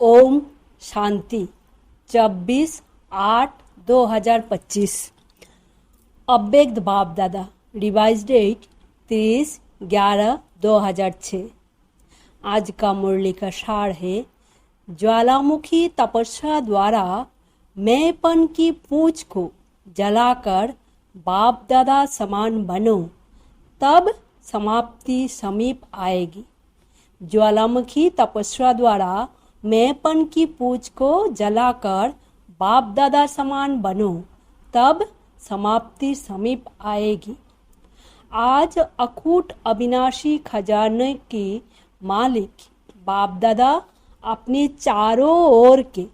ओम शांति 24/8/2025। अव्यक्त बाप दादा रिवाइज डेट 30/11/2006। आज का मुरली का सार है, ज्वालामुखी तपस्या द्वारा मैंपन की पूंछ को जलाकर बाप दादा समान बनो, तब समाप्ति समीप आएगी। ज्वालामुखी तपस्या द्वारा मैंपन की पूंछ को जलाकर बाप दादा समान बनो, तब समाप्ति समीप आएगी। आज अकूट अविनाशी खजाने की मालिक बाप दादा अपने चारों ओर के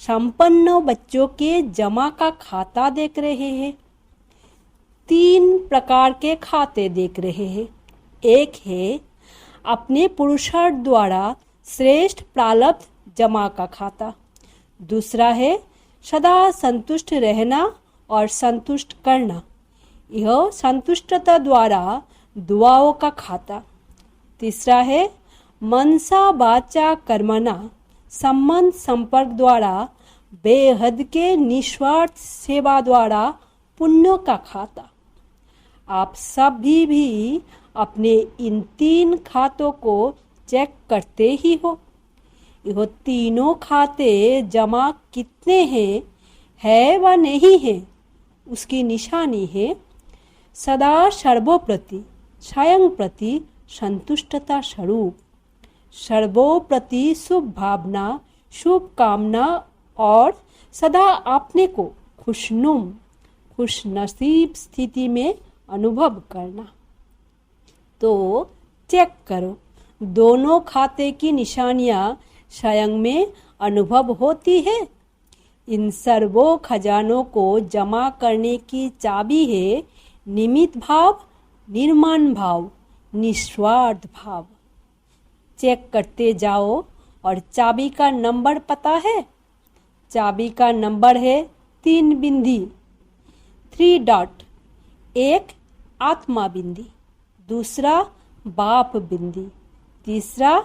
संपन्न बच्चों के जमा का खाता देख रहे हैं। 3 प्रकार के खाते देख रहे हैं। एक है अपने पुरुषार्थ द्वारा श्रेष्ठ प्रारब्ध जमा का खाता। दूसरा है सदा संतुष्ट रहना और संतुष्ट करना, यह संतुष्टता द्वारा दुआओं का खाता। तीसरा है मनसा वाचा कर्मणा संबंध संपर्क द्वारा बेहद के निस्वार्थ सेवा द्वारा पुण्यों का खाता। आप सभी भी अपने इन 3 खातों को चेक करते ही हो। यह तीनों खाते जमा कितने हैं है व नहीं है, उसकी निशानी है सदा सर्वोप्रति स्वयं प्रति संतुष्टता स्वरूप, सर्वोप्रति शुभ भावना शुभ कामना और सदा अपने को खुशनुम खुश नसीब स्थिति में अनुभव करना। तो चेक करो, दोनों खाते की निशानियां स्वयं में अनुभव होती है। इन सर्वों खजानों को जमा करने की चाबी है निमित्त भाव, निर्माण भाव, निस्वार्थ भाव। चेक करते जाओ और चाबी का नंबर पता है? चाबी का नंबर है 3 बिंदी, 3 डॉट। एक आत्मा बिंदी, दूसरा बाप बिंदी, तीसरा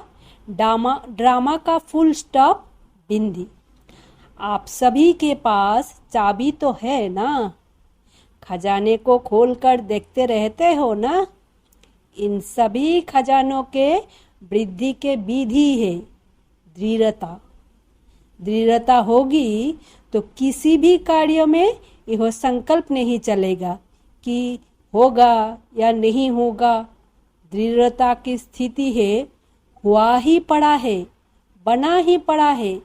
ड्रामा का फुल स्टॉप बिंदी। आप सभी के पास चाबी तो है ना? खजाने को खोलकर देखते रहते हो ना? इन सभी खजानों के वृद्धि के विधि है दृढ़ता। दृढ़ता होगी तो किसी भी कार्य में यह संकल्प नहीं चलेगा कि होगा या नहीं होगा। दृढ़ता की स्थिति है हुआ ही पड़ा है, बना ही पड़ा है,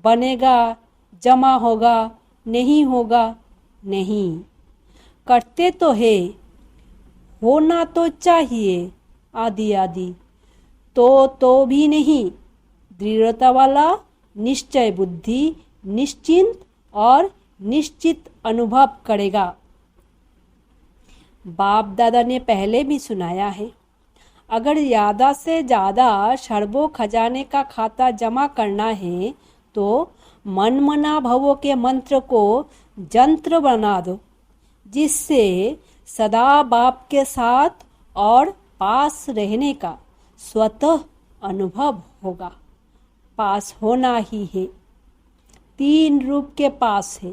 बनेगा, जमा होगा, नहीं होगा, नहीं करते तो है, होना तो चाहिए, आदि आदि तो भी नहीं। दृढ़ता वाला निश्चय बुद्धि निश्चिंत और निश्चित अनुभव करेगा। बाप दादा ने पहले भी सुनाया है, अगर ज़्यादा से ज़्यादा सर्वो खजाने का खाता जमा करना है तो मनमना भवों के मंत्र को यंत्र बना दो, जिससे सदा बाप के साथ और पास रहने का स्वतः अनुभव होगा। पास होना ही है। 3 रूप के पास है।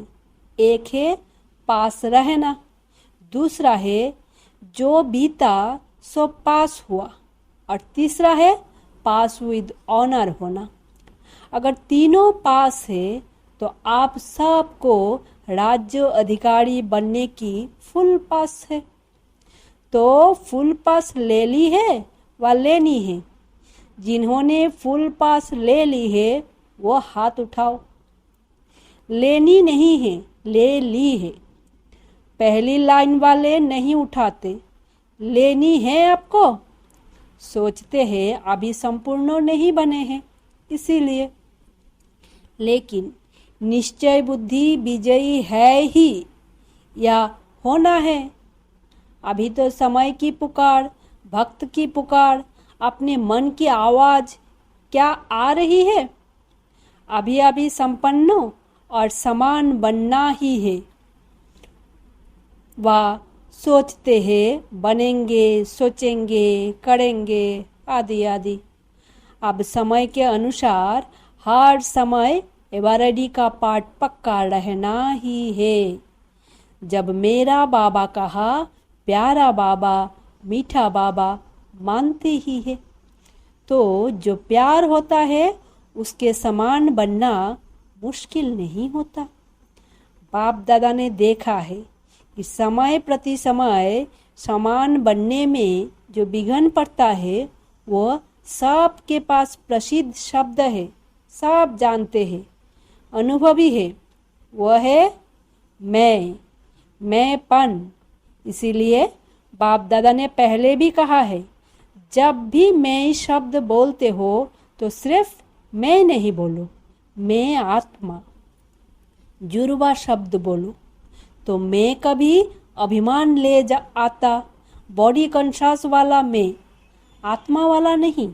एक है पास रहना, दूसरा है जो बीता सो पास हुआ, और तीसरा है पास विद ऑनर होना। अगर तीनों पास है तो आप सबको राज्य अधिकारी बनने की फुल पास है। तो फुल पास ले ली है व लेनी है। जिन्होंने फुल पास ले ली है वो हाथ उठाओ। लेनी नहीं है, ले ली है। पहली लाइन वाले नहीं उठाते। लेनी है आपको। सोचते हैं अभी संपूर्ण नहीं बने हैं इसीलिए। लेकिन निश्चय बुद्धि विजयी है ही या होना है। अभी तो समय की पुकार, भक्त की पुकार, अपने मन की आवाज क्या आ रही है? अभी अभी संपन्न और समान बनना ही है। वह सोचते हैं बनेंगे, सोचेंगे, करेंगे, आदि आदि। अब समय के अनुसार हर समय एवरेडी का पाठ पक्का रहना ही है। जब मेरा बाबा कहा, प्यारा बाबा, मीठा बाबा मानते ही है। तो जो प्यार होता है उसके समान बनना मुश्किल नहीं होता। बाप दादा ने देखा है कि समय प्रति समय समान बनने में जो विघ्न पड़ता है वह सबके पास प्रसिद्ध शब्द है, सब जानते हैं, अनुभवी है, वह है मैंपन। इसीलिए बाप दादा ने पहले भी कहा है, जब भी मैं शब्द बोलते हो तो सिर्फ मैं नहीं बोलो, मैं आत्मा जुड़वा शब्द बोलो। तो मैं कभी अभिमान ले आता, बॉडी कॉन्शियस वाला मैं, आत्मा वाला नहीं।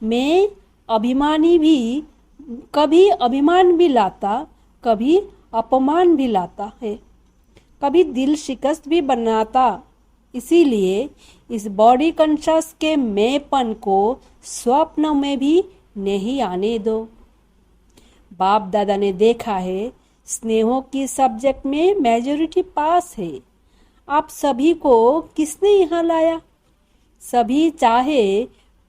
मैं अभिमानी भी, कभी अभिमान भी लाता, कभी अपमान भी लाता है, कभी दिल शिकस्त भी बनाता। इसीलिए इस बॉडी कॉन्शियस के मैंपन को स्वप्न में भी नहीं आने दो। बाप दादा ने देखा है स्नेहों की सब्जेक्ट में मेजॉरिटी पास है। आप सभी को किसने यहाँ लाया? सभी चाहे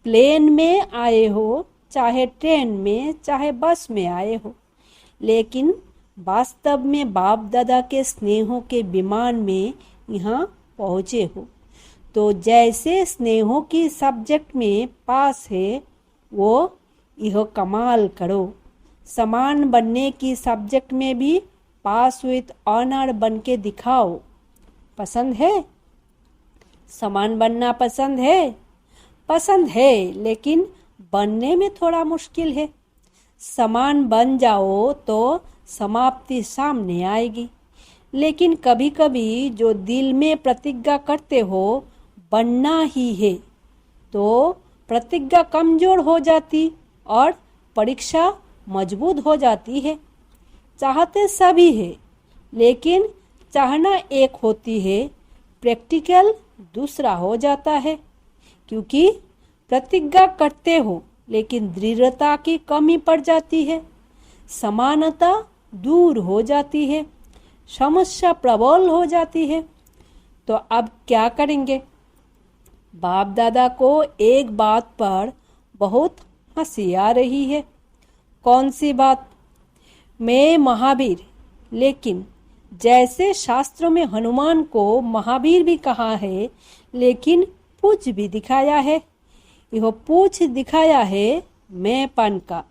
प्लेन में आए हो, चाहे ट्रेन में, चाहे बस में आए हो, लेकिन वास्तव में बाप दादा के स्नेहों के विमान में यहाँ पहुँचे हो। तो जैसे स्नेहों की सब्जेक्ट में पास है, वो यह कमाल करो। समान बनने की सब्जेक्ट में भी पास विथ ऑनर बन के दिखाओ। पसंद है? समान बनना पसंद है? पसंद है, लेकिन बनने में थोड़ा मुश्किल है। समान बन जाओ तो समाप्ति सामने आएगी। लेकिन कभी कभी जो दिल में प्रतिज्ञा करते हो बनना ही है, तो प्रतिज्ञा कमजोर हो जाती और परीक्षा मजबूत हो जाती है। चाहते सभी है, लेकिन चाहना एक होती है, प्रैक्टिकल दूसरा हो जाता है। क्योंकि प्रतिज्ञा करते हो लेकिन दृढ़ता की कमी पड़ जाती है, समानता दूर हो जाती है, समस्या प्रबल हो जाती है। तो अब क्या करेंगे? बाप दादा को एक बात पर बहुत हंसी आ रही है। कौन सी बात? मैं महावीर, लेकिन जैसे शास्त्रों में हनुमान को महावीर भी कहा है, लेकिन पूछ भी दिखाया है। यह पूछ दिखाया है मैंपन का।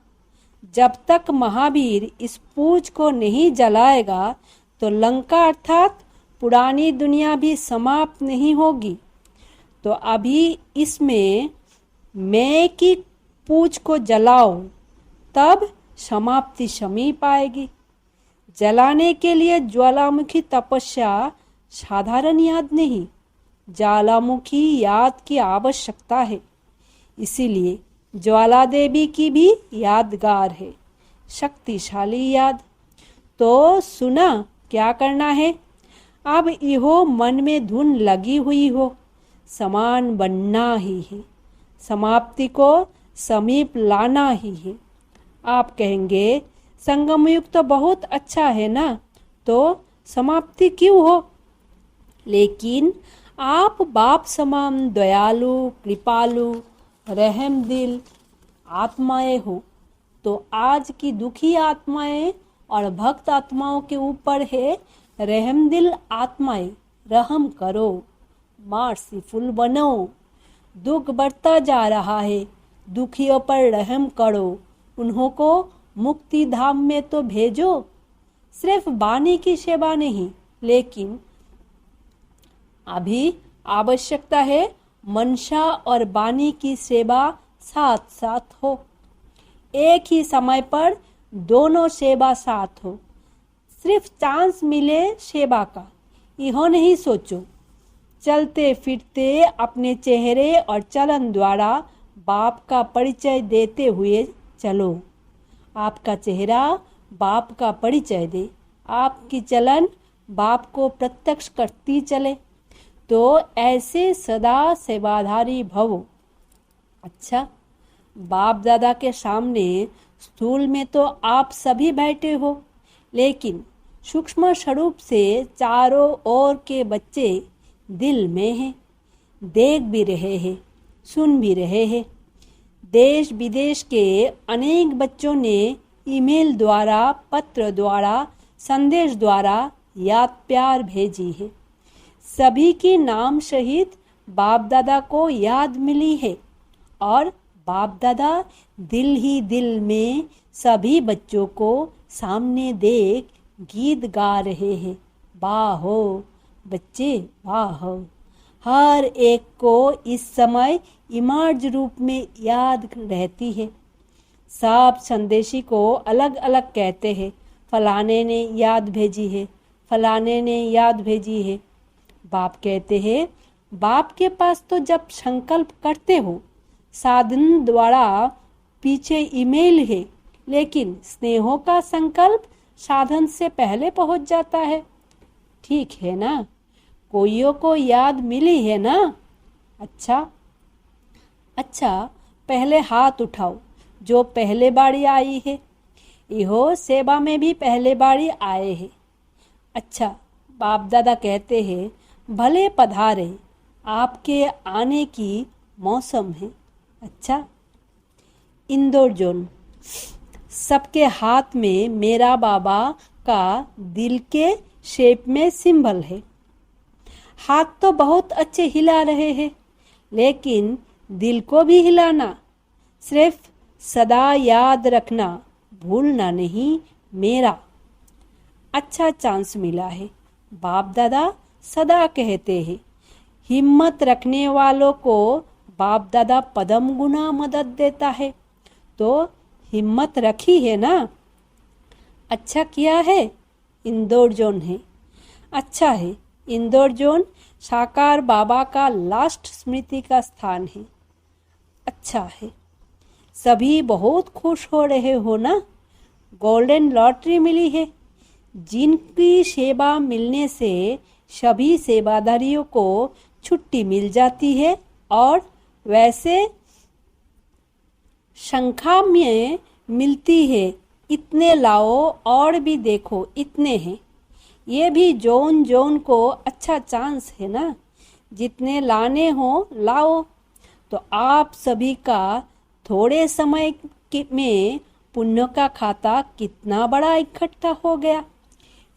जब तक महावीर इस पूछ को नहीं जलाएगा तो लंका अर्थात पुरानी दुनिया भी समाप्त नहीं होगी। तो अभी इसमें मैं की पूछ को जलाओ, तब समाप्ति समीप आएगी। जलाने के लिए ज्वालामुखी तपस्या साधारण याद नहीं, ज्वालामुखी याद की आवश्यकता है। इसीलिए ज्वाला देवी की भी यादगार है, शक्तिशाली याद। तो सुना क्या करना है? अब इहो मन में धुन लगी हुई हो, समान बनना ही है, समाप्ति को समीप लाना ही है। आप कहेंगे संगम युग तो बहुत अच्छा है ना, तो समाप्ति क्यों हो? लेकिन आप बाप समान दयालु, कृपालु, रहम दिल आत्माएं हो। तो आज की दुखी आत्माएं और भक्त आत्माओं के ऊपर है रहम दिल आत्माएं, रहम करो, मर्सीफुल बनो। दुख बढ़ता जा रहा है, दुखियों पर रहम करो, उन्हों को मुक्ति धाम में तो भेजो। सिर्फ वाणी की सेवा नहीं, लेकिन अभी आवश्यकता है मनसा और वाणी की सेवा साथ साथ हो। एक ही समय पर दोनों सेवा साथ हो। सिर्फ चांस मिले सेवा का, यह नहीं सोचो। चलते फिरते अपने चेहरे और चलन द्वारा बाप का परिचय देते हुए चलो। आपका चेहरा बाप का परिचय दे, आपकी चलन बाप को प्रत्यक्ष करती चले। तो ऐसे सदा सेवाधारी भवो। अच्छा, बाप दादा के सामने स्थूल में तो आप सभी बैठे हो, लेकिन सूक्ष्म स्वरूप से चारों ओर के बच्चे दिल में हैं, देख भी रहे हैं, सुन भी रहे हैं। देश विदेश के अनेक बच्चों ने ईमेल द्वारा, पत्र द्वारा, संदेश द्वारा याद प्यार भेजी है। सभी की नाम सहित बाप दादा को याद मिली है और बाप दादा दिल ही दिल में सभी बच्चों को सामने देख गीत गा रहे हैं। वाह हो बच्चे, वाह हो। हर एक को इस समय इमर्ज रूप में याद रहती है। सब संदेशी को अलग अलग कहते हैं, फलाने ने याद भेजी है, फलाने ने याद भेजी है। बाप कहते हैं, बाप के पास तो जब संकल्प करते हो साधन द्वारा पीछे ईमेल है, लेकिन स्नेहों का संकल्प साधन से पहले पहुंच जाता है। ठीक है ना? कोइयों को याद मिली है ना? अच्छा, पहले हाथ उठाओ जो पहले बारी आई है। इहो सेवा में भी पहले बारी आए हैं। अच्छा, बाप दादा कहते हैं, भले पधारे, आपके आने की मौसम है। अच्छा, इंदौर जोन, सबके हाथ में मेरा बाबा का दिल के शेप में सिंबल है। हाथ तो बहुत अच्छे हिला रहे हैं, लेकिन दिल को भी हिलाना। सिर्फ सदा याद रखना, भूलना नहीं मेरा। अच्छा चांस मिला है। बाप दादा सदा कहते हैं, हिम्मत रखने वालों को बाप दादा पदम गुना मदद देता है। तो हिम्मत रखी है ना? अच्छा किया है। इंदौर जोन है। अच्छा है। इंदौर जोन साकार बाबा का लास्ट स्मृति का स्थान है। अच्छा है। सभी बहुत खुश हो रहे हो ना? गोल्डन लॉटरी मिली है। जिनकी सेवा मिलने से सभी सेवादारियों को छुट्टी मिल जाती है और वैसे संख्या में मिलती है। इतने लाओ और भी देखो इतने हैं। ये भी जोन जोन को अच्छा चांस है ना? जितने लाने हो लाओ। तो आप सभी का थोड़े समय में पुण्य का खाता कितना बड़ा इकट्ठा हो गया।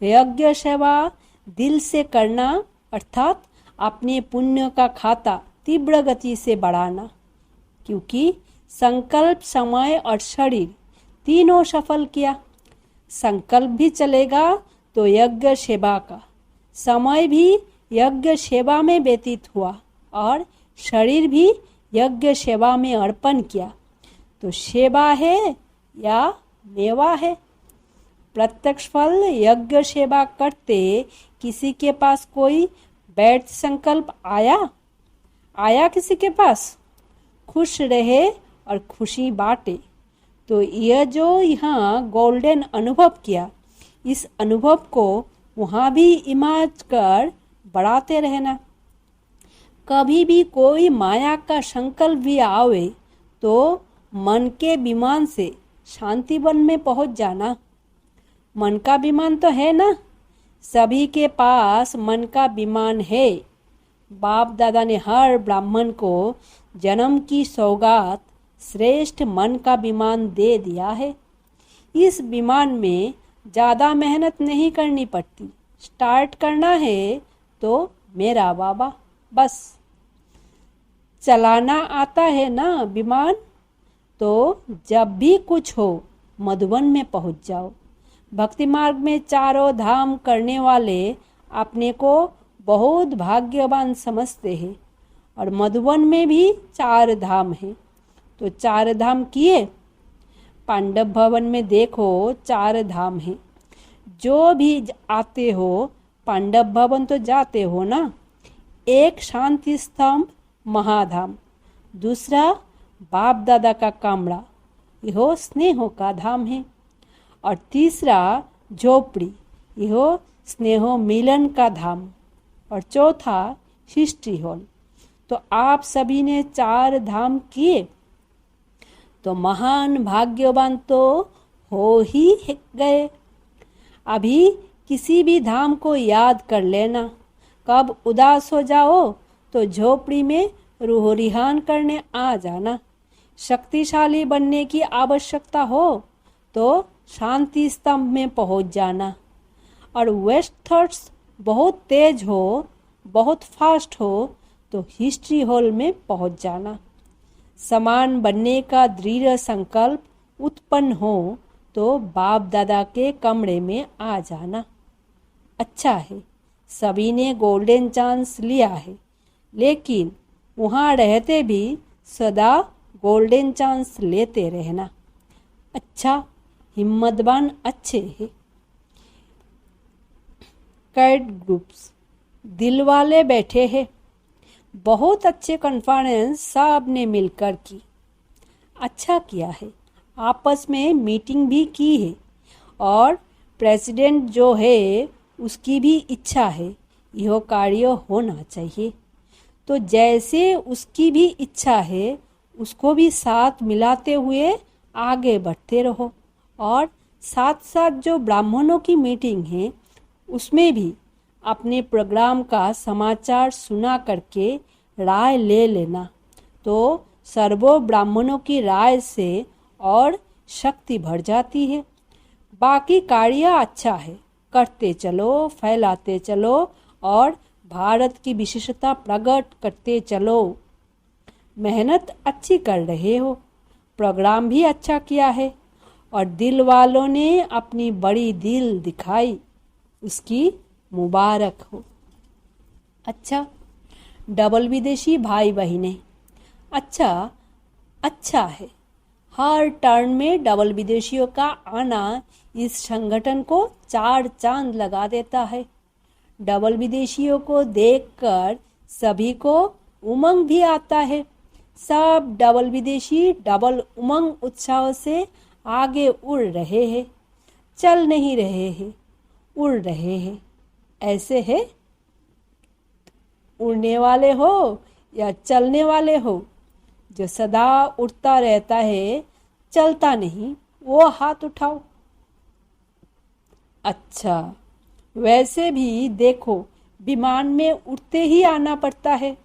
यज्ञ सेवा दिल से करना, अर्थात अपने पुण्य का खाता तीव्र गति से बढ़ाना, क्योंकि संकल्प, समय और शरीर तीनों सफल किया। संकल्प भी चलेगा तो यज्ञ सेवा का, समय भी यज्ञ सेवा में व्यतीत हुआ और शरीर भी यज्ञ सेवा में अर्पण किया। तो सेवा है या मेवा है? प्रत्यक्ष फल यज्ञ सेवा करते किसी के पास कोई बैठ संकल्प आया किसी के पास? खुश रहे और खुशी बांटे। तो यह जो यहाँ गोल्डन अनुभव किया, इस अनुभव को वहाँ भी इमाज कर बढ़ाते रहना। कभी भी कोई माया का संकल्प भी आवे तो मन के विमान से शांति वन में पहुँच जाना। मन का विमान तो है ना? सभी के पास मन का विमान है। बाप दादा ने हर ब्राह्मण को जन्म की सौगात श्रेष्ठ मन का विमान दे दिया है। इस विमान में ज़्यादा मेहनत नहीं करनी पड़ती। स्टार्ट करना है तो मेरा बाबा, बस चलाना आता है ना विमान, तो जब भी कुछ हो मधुबन में पहुंच जाओ। भक्ति मार्ग में चारों धाम करने वाले अपने को बहुत भाग्यवान समझते हैं और मधुबन में भी 4 धाम हैं। तो 4 धाम किए। पांडव भवन में देखो 4 धाम हैं। जो भी आते हो पांडव भवन तो जाते हो ना। एक शांति स्तंभ महाधाम, दूसरा बाप दादा का कामड़ा, यह स्नेहों का धाम है, और तीसरा झोपड़ी, यह स्नेहो मिलन का धाम, और चौथा हिस्ट्री हॉल। तो आप सभी ने 4 धाम किए। तो महान भाग्यवान तो हो ही गए। अभी किसी भी धाम को याद कर लेना। कब उदास हो जाओ तो झोपड़ी में रूह रिहान करने आ जाना। शक्तिशाली बनने की आवश्यकता हो तो शांति स्तंभ में पहुंच जाना। और वेस्ट थॉट्स बहुत तेज हो, बहुत फास्ट हो तो हिस्ट्री हॉल में पहुंच जाना। समान बनने का दृढ़ संकल्प उत्पन्न हो तो बाप दादा के कमरे में आ जाना। अच्छा है, सभी ने गोल्डन चांस लिया है, लेकिन वहाँ रहते भी सदा गोल्डन चांस लेते रहना। अच्छा, हिम्मतवान अच्छे हैं। कैट ग्रुप्स दिल वाले बैठे हैं। बहुत अच्छे कॉन्फ्रेंस सब ने मिलकर की। अच्छा किया है, आपस में मीटिंग भी की है। और प्रेसिडेंट जो है उसकी भी इच्छा है यह कार्य होना चाहिए। तो जैसे उसकी भी इच्छा है उसको भी साथ मिलाते हुए आगे बढ़ते रहो। और साथ साथ जो ब्राह्मणों की मीटिंग है उसमें भी अपने प्रोग्राम का समाचार सुना करके राय ले लेना। तो सर्वो ब्राह्मणों की राय से और शक्ति बढ़ जाती है। बाकी कार्य अच्छा है, करते चलो, फैलाते चलो और भारत की विशेषता प्रकट करते चलो। मेहनत अच्छी कर रहे हो, प्रोग्राम भी अच्छा किया है और दिल वालों ने अपनी बड़ी दिल दिखाई, उसकी मुबारक हो। अच्छा, डबल विदेशी भाई बहनें, अच्छा है। हर टर्न में डबल विदेशियों का आना इस संगठन को 4 चांद लगा देता है। डबल विदेशियों को देखकर सभी को उमंग भी आता है। सब डबल विदेशी डबल उमंग उत्साह से आगे उड़ रहे हैं, चल नहीं रहे हैं, उड़ रहे हैं। ऐसे है, उड़ने वाले हो या चलने वाले हो? जो सदा उड़ता रहता है, चलता नहीं, वो हाथ उठाओ। अच्छा, वैसे भी देखो, विमान में उड़ते ही आना पड़ता है।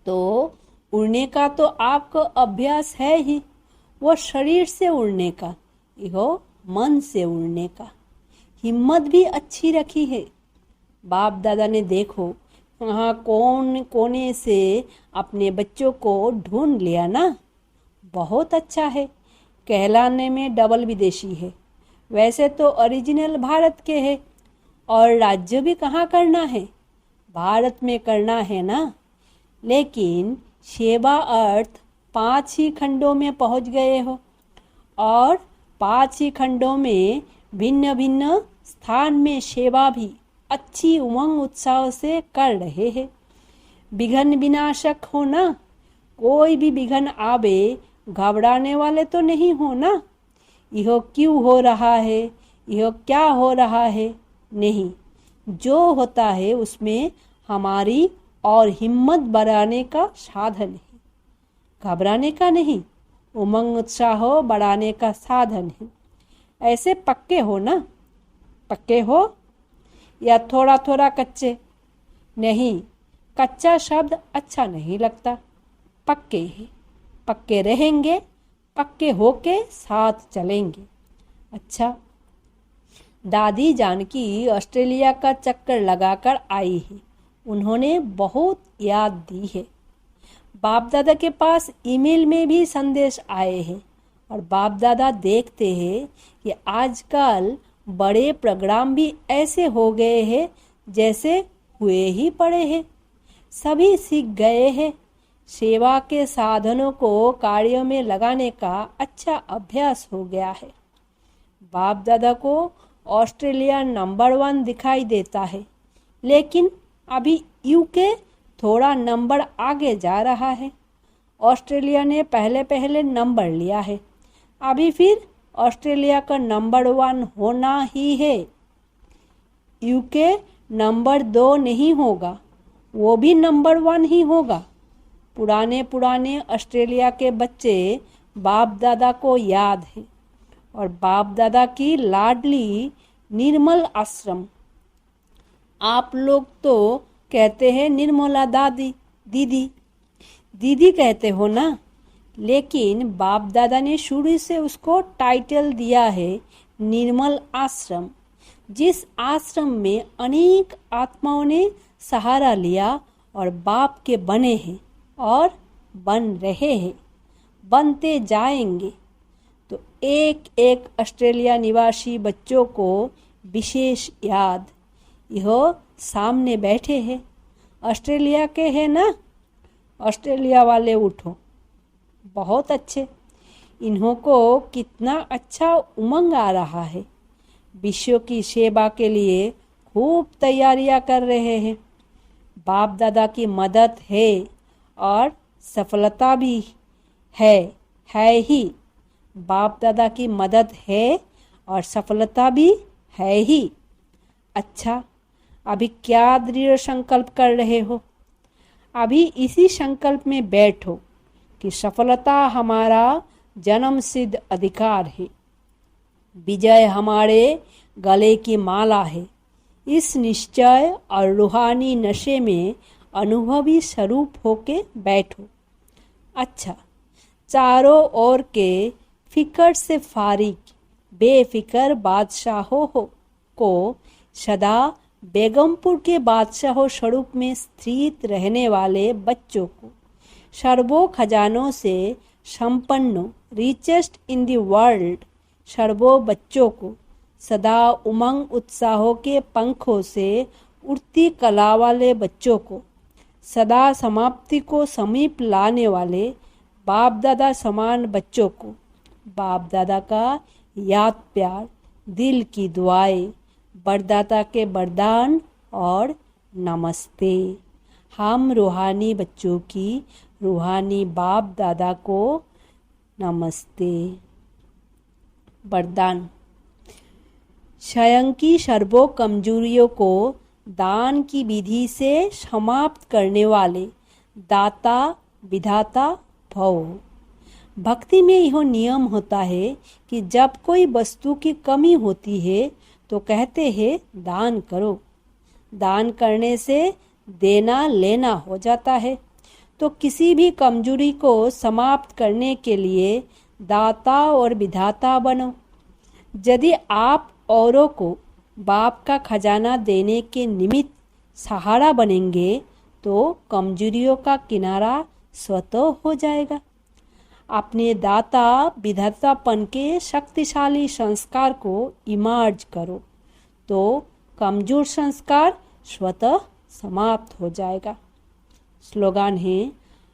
तो उड़ने का तो आपको अभ्यास है ही, वो शरीर से उड़ने का, यो मन से उड़ने का। हिम्मत भी अच्छी रखी है। बाप दादा ने देखो वहाँ कौन कोने से अपने बच्चों को ढूंढ लिया ना। बहुत अच्छा है, कहलाने में डबल विदेशी है। वैसे तो ओरिजिनल भारत के है और राज्य भी कहाँ करना है, भारत में करना है ना। लेकिन सेवा अर्थ 5 ही खंडों में पहुँच गए हो और 5 ही खंडों में भिन्न भिन्न स्थान में सेवा भी अच्छी उमंग उत्साह से कर रहे हैं। विघ्न विनाशक हो ना, कोई भी विघ्न आवे घबराने वाले तो नहीं हो ना। यह क्यों हो रहा है, यह क्या हो रहा है, नहीं, जो होता है उसमें हमारी और हिम्मत बढ़ाने का साधन है, घबराने का नहीं। उमंग उत्साह बढ़ाने का साधन है। ऐसे पक्के हो ना, पक्के हो या थोड़ा थोड़ा कच्चे? नहीं, कच्चा शब्द अच्छा नहीं लगता। पक्के ही, पक्के रहेंगे, पक्के होके साथ चलेंगे। अच्छा, दादी जानकी ऑस्ट्रेलिया का चक्कर लगाकर आई है। उन्होंने बहुत याद दी है। बाप दादा के पास ईमेल में भी संदेश आए हैं और बाप दादा देखते हैं कि आजकल बड़े प्रोग्राम भी ऐसे हो गए हैं जैसे हुए ही पड़े हैं। सभी सीख गए हैं। सेवा के साधनों को कार्य में लगाने का अच्छा अभ्यास हो गया है। बाप दादा को ऑस्ट्रेलिया नंबर 1 दिखाई देता है, लेकिन अभी यूके थोड़ा नंबर आगे जा रहा है। ऑस्ट्रेलिया ने पहले पहले नंबर लिया है, अभी फिर ऑस्ट्रेलिया का नंबर 1 होना ही है। यूके नंबर 2 नहीं होगा, वो भी नंबर 1 ही होगा। पुराने ऑस्ट्रेलिया के बच्चे बाप दादा को याद है और बाप दादा की लाडली निर्मल आश्रम। आप लोग तो कहते हैं निर्मला दादी, दीदी दीदी कहते हो ना, लेकिन बाप दादा ने शुरू से उसको टाइटल दिया है निर्मल आश्रम, जिस आश्रम में अनेक आत्माओं ने सहारा लिया और बाप के बने हैं और बन रहे हैं, बनते जाएंगे। तो एक एक ऑस्ट्रेलिया निवासी बच्चों को विशेष याद, यह सामने बैठे हैं, ऑस्ट्रेलिया के हैं ना, ऑस्ट्रेलिया वाले उठो, बहुत अच्छे। इन्हों को कितना अच्छा उमंग आ रहा है, विश्व की सेवा के लिए खूब तैयारियां कर रहे हैं। बाप दादा की मदद है और सफलता भी है ही। बाप दादा की मदद है और सफलता भी है ही। अच्छा, अभी क्या दृढ़ संकल्प कर रहे हो? अभी इसी संकल्प में बैठो कि सफलता हमारा जन्म सिद्ध अधिकार है, विजय हमारे गले की माला है। इस निश्चय और रूहानी नशे में अनुभवी स्वरूप होके बैठो। अच्छा, चारों ओर के फिकर से फारिग बेफिकर बादशाहों को सदा बेगमपुर के बादशाहों स्वरूप में स्थित रहने वाले बच्चों को, सर्वो खजानों से संपन्न richest in the world servo बच्चों को, सदा उमंग उत्साहों के पंखों से उड़ती कला वाले बच्चों को, सदा समाप्ति को समीप लाने वाले बाप दादा समान बच्चों को, बाप दादा का याद प्यार, दिल की दुआएं, बरदाता के वरदान और नमस्ते। हम रूहानी बच्चों की रूहानी बाप दादा को नमस्ते। वरदान। स्वयं की सर्वो कमजोरियों को दान की विधि से समाप्त करने वाले दाता विधाता भव। भक्ति में यह नियम होता है कि जब कोई वस्तु की कमी होती है तो कहते हैं दान करो। दान करने से देना लेना हो जाता है। तो किसी भी कमजोरी को समाप्त करने के लिए दाता और विधाता बनो। यदि आप औरों को बाप का खजाना देने के निमित्त सहारा बनेंगे तो कमजोरियों का किनारा स्वतः हो जाएगा। अपने दाता विधातापन के शक्तिशाली संस्कार को इमर्ज करो तो कमजोर संस्कार स्वतः समाप्त हो जाएगा। स्लोगन है,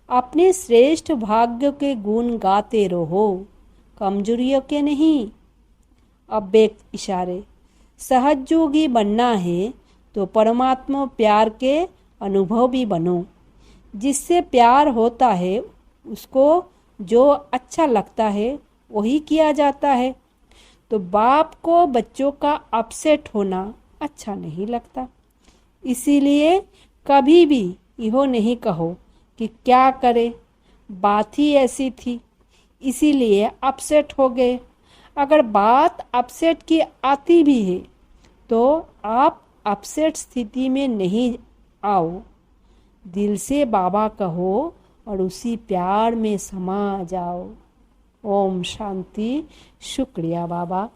अपने श्रेष्ठ भाग्य के गुण गाते रहो, कमजोरियों के नहीं। अव्यक्त इशारे। सहयोगी बनना है तो परमात्मा प्यार के अनुभवी बनो। जिससे प्यार होता है उसको जो अच्छा लगता है वही किया जाता है। तो बाप को बच्चों का अपसेट होना अच्छा नहीं लगता। इसीलिए कभी भी यह नहीं कहो कि क्या करे, बात ही ऐसी थी इसीलिए अपसेट हो गए। अगर बात अपसेट की आती भी है तो आप अपसेट स्थिति में नहीं आओ। दिल से बाबा कहो और उसी प्यार में समा जाओ। ओम शांति। शुक्रिया बाबा।